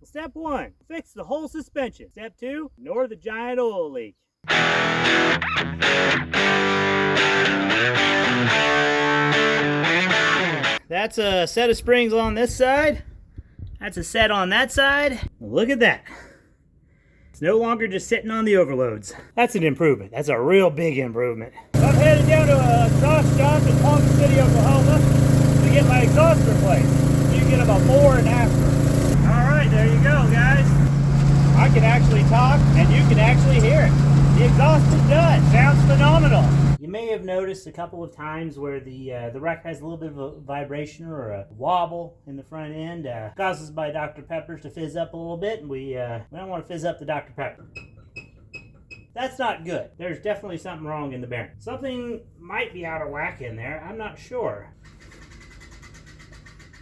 Step 1, fix the whole suspension. Step 2, ignore the giant oil leak. That's a set of springs on this side. That's a set on that side. Look at that. It's no longer just sitting on the overloads. That's an improvement. That's a real big improvement. I'm headed down to an exhaust shop in Palm City, Oklahoma to get my exhaust replaced. You get a before and after. Alright, there you go, guys. I can actually talk and you can actually hear it. The exhaust is done. Sounds phenomenal. You may have noticed a couple of times where the wreck has a little bit of a vibration or a wobble in the front end. Causes by Dr. Peppers to fizz up a little bit, and we don't want to fizz up the Dr. Pepper. That's not good. There's definitely something wrong in the bearing. Something might be out of whack in there. I'm not sure.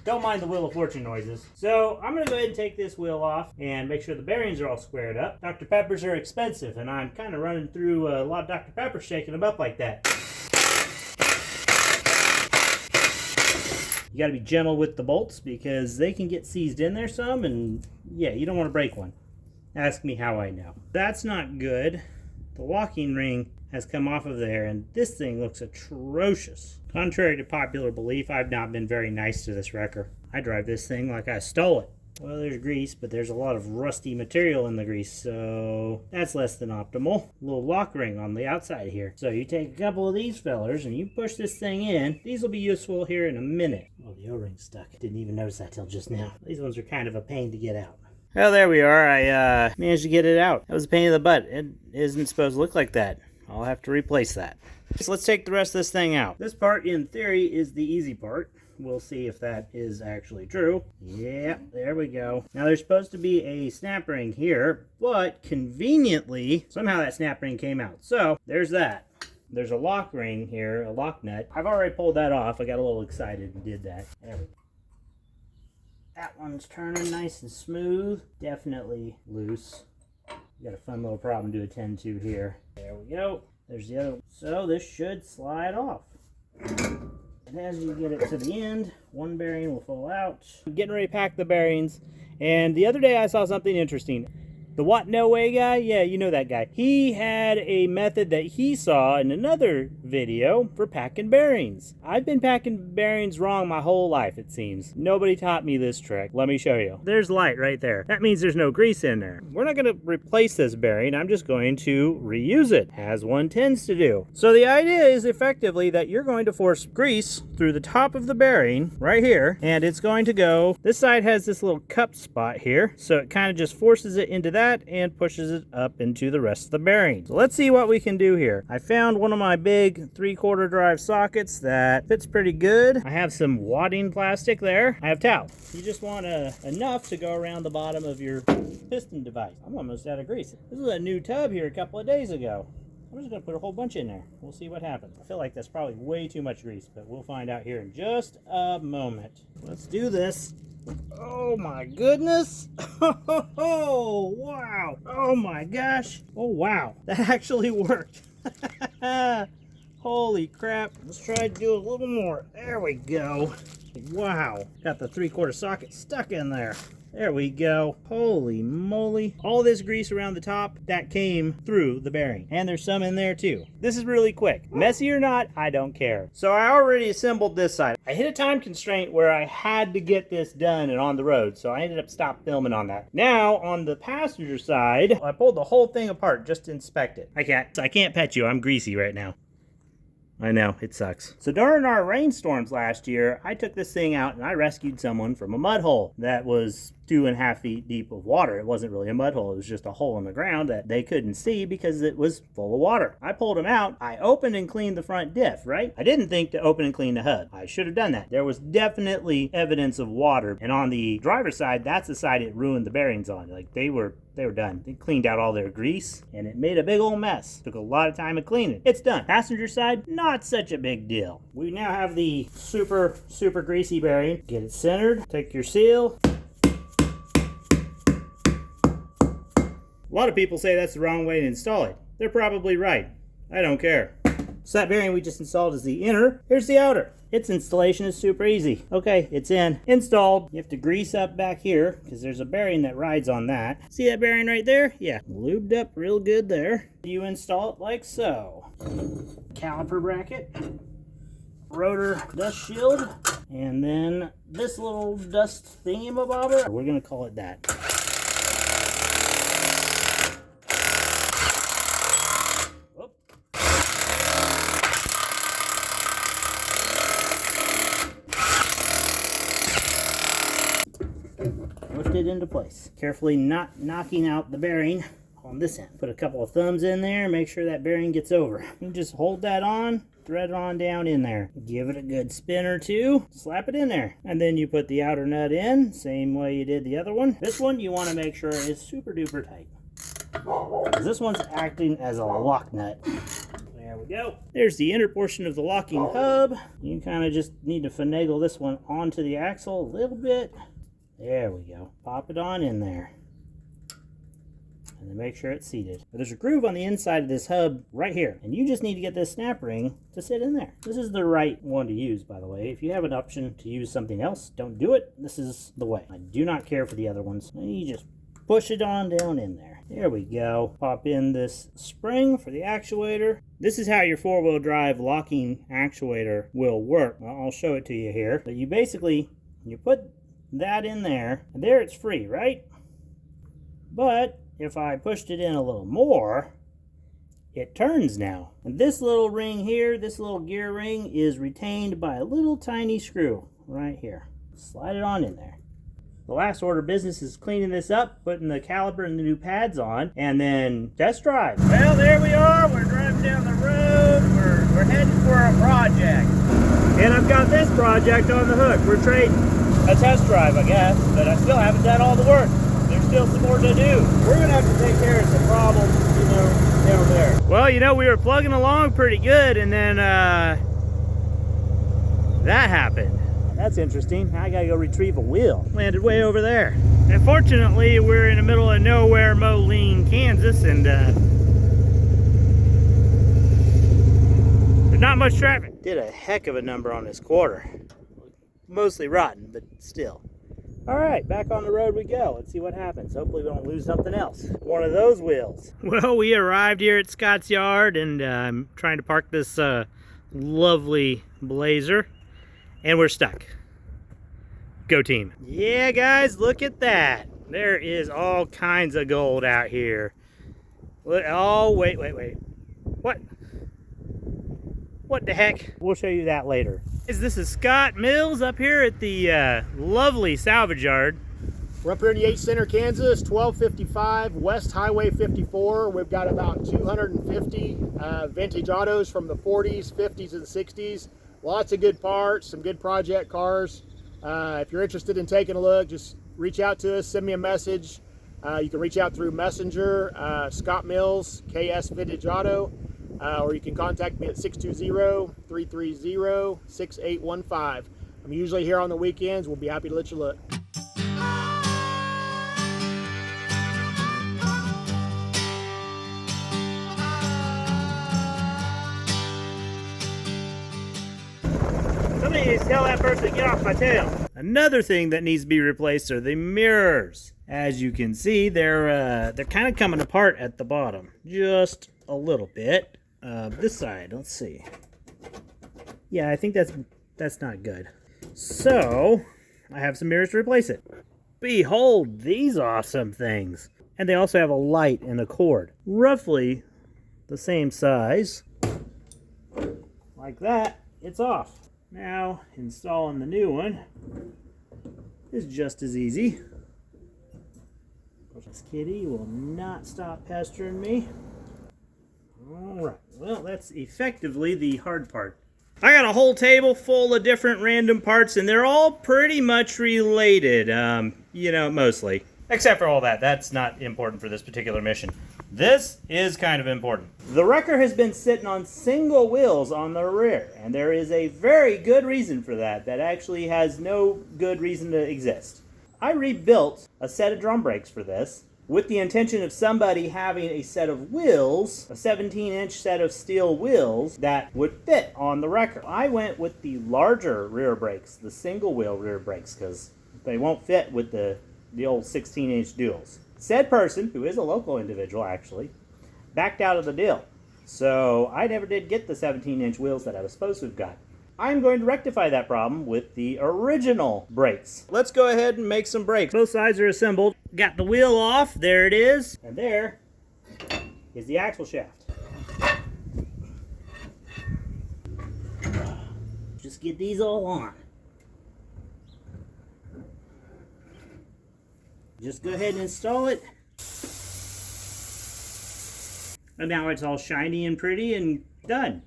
Don't mind the Wheel of Fortune noises. So I'm going to go ahead and take this wheel off and make sure the bearings are all squared up. Dr. Peppers are expensive, and I'm kind of running through a lot of Dr. Peppers shaking them up like that. You got to be gentle with the bolts because they can get seized in there some, and yeah, you don't want to break one. Ask me how I know. That's not good. The locking ring has come off of there, and this thing looks atrocious. Contrary to popular belief, I've not been very nice to this wrecker. I drive this thing like I stole it. Well, there's grease, but there's a lot of rusty material in the grease, so that's less than optimal. A little lock ring on the outside here. So you take a couple of these fellers and you push this thing in. These will be useful here in a minute. Oh, the O-ring's stuck. Didn't even notice that till just now. These ones are kind of a pain to get out. Well, there we are. I managed to get it out. That was a pain in the butt. It isn't supposed to look like that. I'll have to replace that. So let's take the rest of this thing out. This part, in theory, is the easy part. We'll see if that is actually true. Yeah, there we go. Now, there's supposed to be a snap ring here, but conveniently, somehow that snap ring came out. So, there's that. There's a lock ring here, a lock nut. I've already pulled that off. I got a little excited and did that. There we go. That one's turning nice and smooth. Definitely loose. Got a fun little problem to attend to here. There we go. There's the other one. So this should slide off. And as you get it to the end, one bearing will fall out. I'm getting ready to pack the bearings. And the other day I saw something interesting. The What No Way guy? Yeah, you know that guy. He had a method that he saw in another video for packing bearings. I've been packing bearings wrong my whole life, it seems. Nobody taught me this trick. Let me show you. There's light right there. That means there's no grease in there. We're not going to replace this bearing. I'm just going to reuse it, as one tends to do. So the idea is effectively that you're going to force grease through the top of the bearing right here, and it's going to go. This side has this little cup spot here, so it kind of just forces it into that and pushes it up into the rest of the bearing. So let's see what we can do here. I found one of my big 3/4 drive sockets that fits pretty good. I have some wadding plastic there. I have towel. You just want enough to go around the bottom of your piston device. I'm almost out of grease. This is a new tub here a couple of days ago. I'm just going to put a whole bunch in there. We'll see what happens. I feel like that's probably way too much grease, but we'll find out here in just a moment. Let's do this. Oh my goodness. Oh, wow. Oh my gosh. Oh, wow. That actually worked. Holy crap. Let's try to do a little more. There we go. Wow. Got the 3/4 socket stuck in there. There we go. Holy moly. All this grease around the top, that came through the bearing. And there's some in there too. This is really quick. Messy or not, I don't care. So I already assembled this side. I hit a time constraint where I had to get this done and on the road, so I ended up stopping filming on that. Now, on the passenger side, I pulled the whole thing apart just to inspect it. I can't pet you. I'm greasy right now. I know, it sucks. So during our rainstorms last year, I took this thing out and I rescued someone from a mud hole that was 2.5 feet deep of water. It wasn't really a mud hole. It was just a hole in the ground that they couldn't see because it was full of water. I pulled him out. I opened and cleaned the front diff, right? I didn't think to open and clean the HUD. I should have done that. There was definitely evidence of water. And on the driver's side, that's the side it ruined the bearings on. Like they were done. They cleaned out all their grease and it made a big old mess. Took a lot of time to clean it. It's done. Passenger side, not such a big deal. We now have the super greasy bearing. Get it centered. Take your seal. A lot of people say that's the wrong way to install it. They're probably right. I don't care. So that bearing we just installed is the inner. Here's the outer. Its installation is super easy. Okay, it's in. Installed. You have to grease up back here because there's a bearing that rides on that. See that bearing right there? Yeah, lubed up real good there. You install it like so. Caliper bracket, rotor dust shield, and then this little dust thingamabobber. We're gonna call it that. Lift it into place. Carefully not knocking out the bearing on this end. Put a couple of thumbs in there, make sure that bearing gets over. You just hold that on, thread it on down in there. Give it a good spin or two, slap it in there. And then you put the outer nut in, same way you did the other one. This one you want to make sure is super duper tight. This one's acting as a lock nut. There we go. There's the inner portion of the locking hub. You kind of just need to finagle this one onto the axle a little bit. There we go. Pop it on in there. And then make sure it's seated. But there's a groove on the inside of this hub right here. And you just need to get this snap ring to sit in there. This is the right one to use, by the way. If you have an option to use something else, don't do it. This is the way. I do not care for the other ones. You just push it on down in there. There we go. Pop in this spring for the actuator. This is how your four-wheel drive locking actuator will work. Well, I'll show it to you here. But you basically, you put that in there, and there it's free, right? But if I pushed it in a little more, it turns now. And this little ring here, this little gear ring, is retained by a little tiny screw right here. Slide it on in there. The last order of business is cleaning this up, putting the caliper and the new pads on, and then test drive. Well, there we are. We're driving down the road. We're heading for a project. And I've got this project on the hook. We're trading a test drive, I guess, but I still haven't done all the work. There's still some more to do. We're gonna have to take care of some problems, down there. Well, we were plugging along pretty good, and then that happened. That's interesting. Now I gotta go retrieve a wheel. Landed way over there. And fortunately, we're in the middle of nowhere, Moline, Kansas, and there's not much traffic. Did a heck of a number on this quarter. Mostly rotten, but still. All right, back on the road we go. Let's see what happens. Hopefully we don't lose something else. One of those wheels. Well, we arrived here at Scott's yard, and I'm trying to park this lovely Blazer, and we're stuck. Go team. Yeah, guys, look at that. There is all kinds of gold out here. Look, oh, wait. What the heck? We'll show you that later. This is Scott Mills up here at the lovely Salvage yard. We're up here in Yates Center, Kansas, 1255 West Highway 54. We've got about 250 vintage autos from the 40s, 50s, and 60s. Lots of good parts, some good project cars. If you're interested in taking a look, just reach out to us, send me a message. You can reach out through Messenger, Scott Mills, KS Vintage Auto. Or you can contact me at 620-330-6815. I'm usually here on the weekends. We'll be happy to let you look. Somebody needs to tell that person to get off my tail. Another thing that needs to be replaced are the mirrors. As you can see, they're kind of coming apart at the bottom, just a little bit. This side, let's see. Yeah, I think that's not good. So I have some mirrors to replace it. Behold these awesome things. And they also have a light and a cord, roughly the same size. Like that, it's off. Now installing the new one is just as easy. This kitty will not stop pestering me. Alright, well, that's effectively the hard part. I got a whole table full of different random parts, and they're all pretty much related, mostly. Except for all that. That's not important for this particular mission. This is kind of important. The wrecker has been sitting on single wheels on the rear, and there is a very good reason for that actually has no good reason to exist. I rebuilt a set of drum brakes for this, with the intention of somebody having a set of wheels, a 17-inch set of steel wheels that would fit on the wrecker. I went with the larger rear brakes, the single wheel rear brakes, because they won't fit with the old 16-inch duals. Said person, who is a local individual actually, backed out of the deal. So I never did get the 17-inch wheels that I was supposed to have got. I'm going to rectify that problem with the original brakes. Let's go ahead and make some brakes. Both sides are assembled. Got the wheel off. There it is. And there is the axle shaft. Just get these all on. Just go ahead and install it. And now it's all shiny and pretty and done.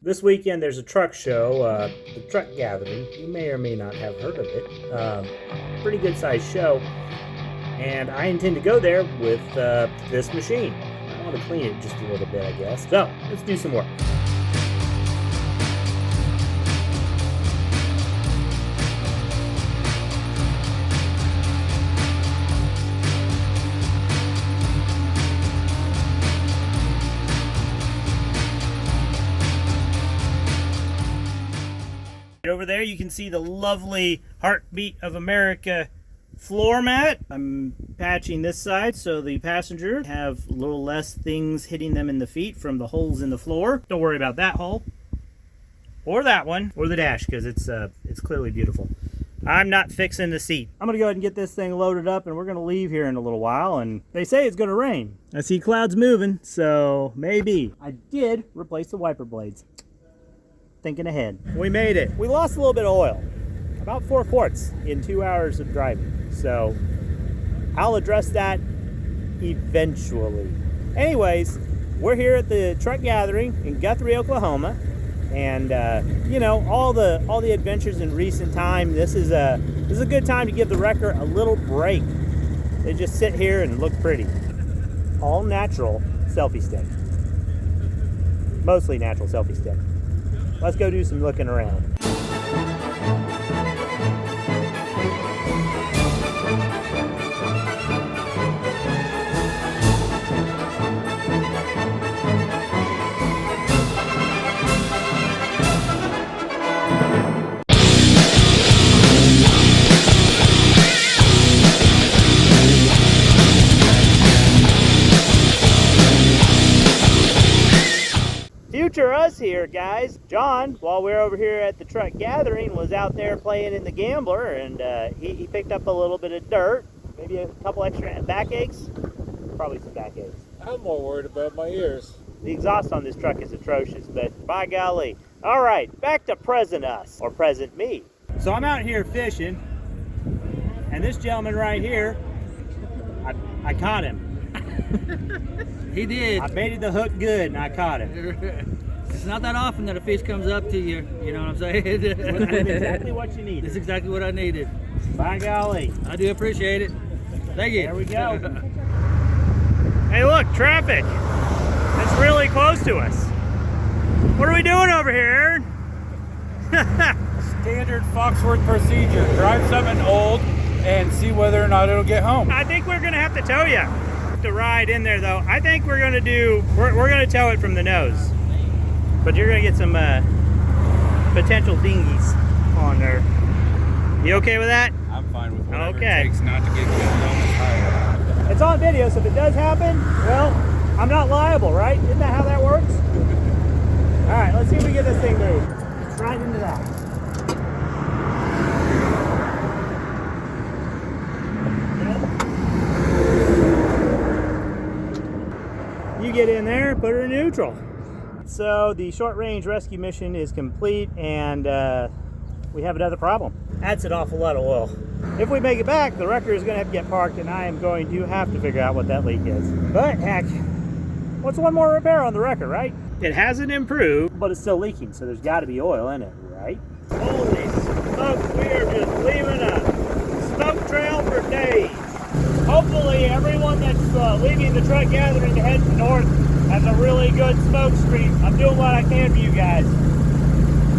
This weekend there's a truck show, the Truck Gathering. You may or may not have heard of it. Pretty good sized show. And I intend to go there with this machine. I want to clean it just a little bit, I guess. So, let's do some work. Over there you can see the lovely Heartbeat of America floor mat. I'm patching this side so the passenger have a little less things hitting them in the feet from the holes in the floor. Don't worry about that hole or that one or the dash, because it's clearly beautiful. I'm not fixing the seat. I'm gonna go ahead and get this thing loaded up, and we're gonna leave here in a little while, and they say it's gonna rain. I see clouds moving, so maybe. I did replace the wiper blades. Thinking ahead. We made it. We lost a little bit of oil, about 4 quarts in 2 hours of driving. So I'll address that eventually. Anyways, we're here at the Truck Gathering in Guthrie, Oklahoma, and you know, all the adventures in recent time. This is a good time to give the wrecker a little break. They just sit here and look pretty. All natural selfie stick. Mostly natural selfie stick. Let's go do some looking around. Future us here, guys. John, while we were over here at the Truck Gathering, was out there playing in the Gambler, and he picked up a little bit of dirt, maybe a couple extra backaches, probably some backaches. I'm more worried about my ears. The exhaust on this truck is atrocious, but by golly. All right, back to present us, or present me. So I'm out here fishing, and this gentleman right here, I caught him. He did. I baited the hook good, and I caught him. It's not that often that a fish comes up to you, you know what I'm saying? That's exactly what you needed. That's exactly what I needed. By golly. I do appreciate it. Thank you. There we go. Hey look, traffic. It's really close to us. What are we doing over here, Aaron? Standard Foxworth procedure. Drive something old and see whether or not it'll get home. I think we're gonna have to tow you. To ride in there though, I think we're gonna tow it from the nose. But you're gonna get some potential dinghies on there. You okay with that? I'm fine with whatever Okay. it takes not to get killed on this highway. It's on video, so if it does happen, well, I'm not liable, right? Isn't that how that works? All right, let's see if we get this thing moved. Let's right into that. You get in there, put her in neutral. So the short range rescue mission is complete, and we have another problem. That's an awful lot of oil. If we make it back, the wrecker is going to have to get parked, and I am going to have to figure out what that leak is. But heck, what's one more repair on the wrecker, right? It hasn't improved, but it's still leaking, so there's got to be oil in it, right? Holy smoke, we are just leaving a smoke trail for days. Hopefully everyone that's leaving the Truck Gathering to head north has a really good smoke streak. I'm doing what I can for you guys.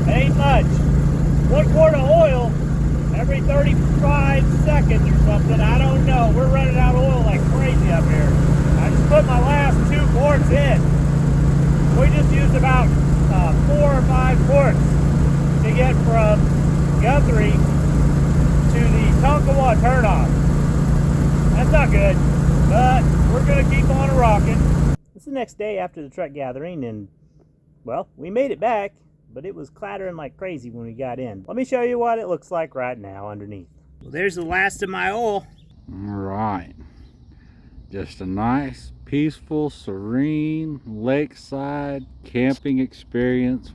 It ain't much. 1 quart of oil every 35 seconds or something. I don't know. We're running out of oil like crazy up good. But we're gonna keep on rocking. It's the next day after the truck gathering, and well, we made it back, but it was clattering like crazy when we got in. Let me show you what it looks like right now underneath. Well, there's the last of my oil. All right. Just a nice, peaceful, serene lakeside camping experience